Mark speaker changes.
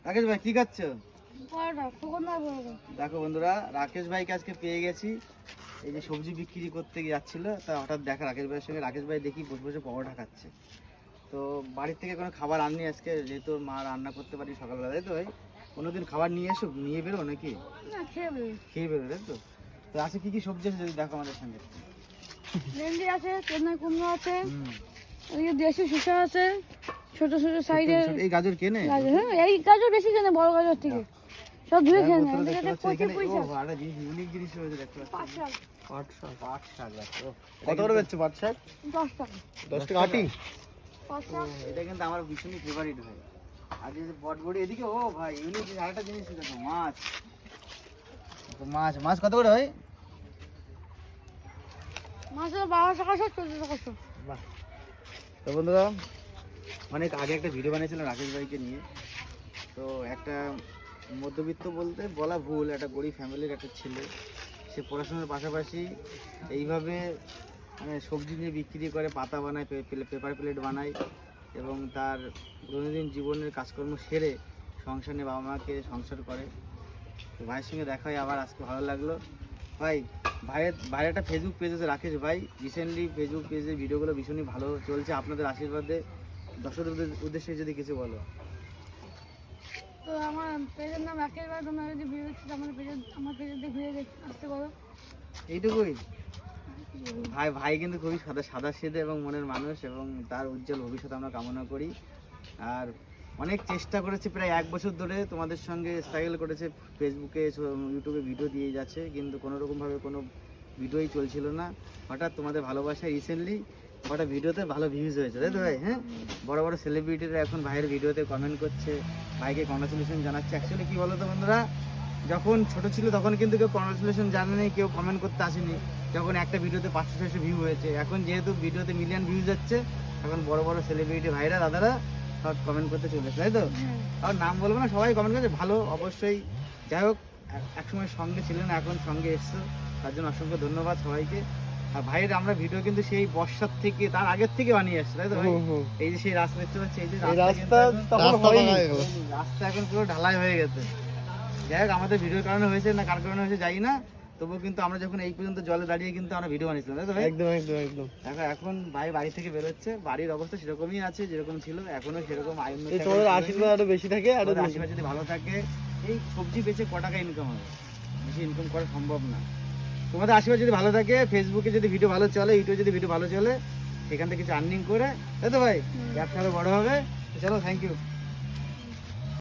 Speaker 1: রাকেশ ভাই কি খাচ্ছ?
Speaker 2: পরোটা।
Speaker 1: দেখো বন্ধুরা, রাকেশ ভাইকে আজকে পেয়ে গেছি। এই যে সবজি বিক্রি করতে যাচ্ছিল, তা হঠাৎ দেখা রাকেশ ভাইয়ের সঙ্গে। রাকেশ ভাই দেখি বসে বসে পরোটা খাচ্ছে। তো বাড়ির থেকে কোনো খাবার আননি আজকে, যেহেতু মা রান্না করতে পারি সকালবেলা, তাই তো ভাই? কোনোদিন খাবার নিয়ে এসো, নিয়ে বেরো নাকি?
Speaker 2: না, খেয়ে বেরো।
Speaker 1: খেয়ে বেরো, তাই তো? তো আছে কি কি সবজি আছে যদি দেখো আমাদের সঙ্গে।
Speaker 2: ভেন্ডি আছে, চেন্নাই কুমড়ো আছে,
Speaker 1: হুম।
Speaker 2: এদিকে দেশি শসা আছে, ছোট ছোট সাইজের
Speaker 1: এই গাজর কেনে?
Speaker 2: গাজর। হ্যাঁ, এই গাজর বেশি কেনে বড় গাজর থেকে। সব ধুয়ে খেয়ে নেয়। এদিকে প্রচুর পয়সা।
Speaker 1: একটা জিনিস, ইউনিক জিনিস রয়েছে দেখতে পাচ্ছি।
Speaker 2: পাঁচ শাক।
Speaker 1: পাট শাক আছে।
Speaker 3: কত করে বেচছো পাট শাক?
Speaker 2: 10 টাকা।
Speaker 3: 10 টাকা আটি?
Speaker 2: পাঁচ শাক।
Speaker 1: এটা কিন্তু আমার ভীষণই ফেভারিট ভাই। আর এই যে বটবড়ি এদিকে, ও ভাই ইউনিক আরেকটা জিনিস দেখো, মাছ। মাছ মাছ কত করে ভাই?
Speaker 2: মাছের 12 টাকা, 14 টাকা।
Speaker 1: বাহ। তো বন্ধুরা, অনেক আগে একটা ভিডিও বানিয়েছিলাম রাকেশ ভাইকে নিয়ে। তো একটা মধ্যবিত্ত বলতে বলা ভুল, একটা গরিব ফ্যামিলির একটা ছেলে, সে পড়াশোনার পাশাপাশি এইভাবে মানে সবজি নিয়ে বিক্রি করে, পাতা বানায়, পেপার প্লেট বানায়, এবং তার দৈনন্দিন জীবনের কাজকর্ম সেরে সংসার নিয়ে বাবা মাকে সংসার করে। তো ভাইয়ের সঙ্গে দেখা হয় আবার আজকে, ভালো লাগলো ভাই। ভাইয়ের একটা ফেসবুক পেজ আছে রাকেশ ভাই, রিসেন্টলি ফেসবুক পেজের ভিডিওগুলো ভীষণই ভালো চলছে। আপনাদের আশীর্বাদে দর্শকদের উদ্দেশ্যে যদি কিছু বলো।
Speaker 2: তো আমার পেজের নাম রাকেশ ভাই। তোমরা যদি ভিডিও দেখতে আমার পেজে ঘুরে আসতে পারো।
Speaker 1: এইটুকুই ভাই। ভাই কিন্তু খুবই সাদা সিধে এবং মনের মানুষ, এবং তার উজ্জ্বল ভবিষ্যৎ আমরা কামনা করি। আর অনেক চেষ্টা করেছে, প্রায় 1 বছর ধরে তোমাদের সঙ্গে স্ট্রাগল করেছে, ফেসবুকে ইউটিউবে ভিডিও দিয়ে যাচ্ছে, কিন্তু কোনো রকমভাবে কোনো ভিডিওই চলছিল না। হঠাৎ তোমাদের ভালোবাসায় রিসেন্টলি হঠাৎ ভিডিওতে ভালো ভিউজ হয়েছে, তাই তো ভাই? হ্যাঁ, বড় বড় সেলিব্রিটিরা এখন ভাইয়ের ভিডিওতে কমেন্ট করছে, ভাইকে কংগ্রাচুলেশন জানাচ্ছে। অ্যাকচুয়ালি কী বলো তো বন্ধুরা, যখন ছোট ছিল তখন কিন্তু কেউ কংগ্রাচুলেশন জানেনি, কেউ কমেন্ট করতে আসেনি। যখন একটা ভিডিওতে 500-600 ভিউ হয়েছে, এখন যেহেতু ভিডিওতে মিলিয়ন ভিউজ যাচ্ছে, এখন বড় বড় সেলিব্রিটি ভাইরা দাদারা সব কমেন্ট করতে চলে এসেছে, তাই তো? আর নাম বলবো না, সবাই কমেন্ট করছে ভালো, অবশ্যই। যাই হোক, একসময় সঙ্গে ছিলেন, এখন সঙ্গে এসছো, তার জন্য অসংখ্য ধন্যবাদ সবাইকে। আর ভাইয়ের আমরা ভিডিও কিন্তু সেই বর্ষার থেকে, তার আগের থেকে বানিয়ে আসছি, তাই তো ভাই? এই যে সেই রাস্তা দেখতে পাচ্ছি, এই যে রাস্তা এখন পুরো ঢালাই হয়ে গেছে। যাই হোক, আমাদের ভিডিওর কারণে হয়েছে না কার কারণে হয়েছে জানি না, তবুও কিন্তু আমরা যখন এই পর্যন্ত জলে দাঁড়িয়ে কিন্তু আমরা ভিডিও বানিয়েছিলাম, তাই তো ভাই?
Speaker 3: একদম একদম একদম।
Speaker 1: এখন ভাই বাড়ি থেকে বেরোচ্ছে, বাড়ির অবস্থা সেরকমই আছে যেরকম ছিল, এখনো সেরকম
Speaker 3: এই তোমাদের আশীর্বাদ আরো বেশি থাকে, আরো
Speaker 1: আশীর্বাদ যদি ভালো থাকে। এই সবজি বেচে ক টাকা ইনকাম হবে? বেশি ইনকাম করা সম্ভব না। তোমাদের আশীর্বাদ যদি ভালো থাকে, ফেসবুকে যদি ভিডিও ভালো চলে, ইউটিউবে যদি ভিডিও ভালো চলে, এখান থেকে কিছু আর্নিং করে, তাই তো ভাই? ব্যবসা আরো বড় হবে। চলো, থ্যাংক ইউ।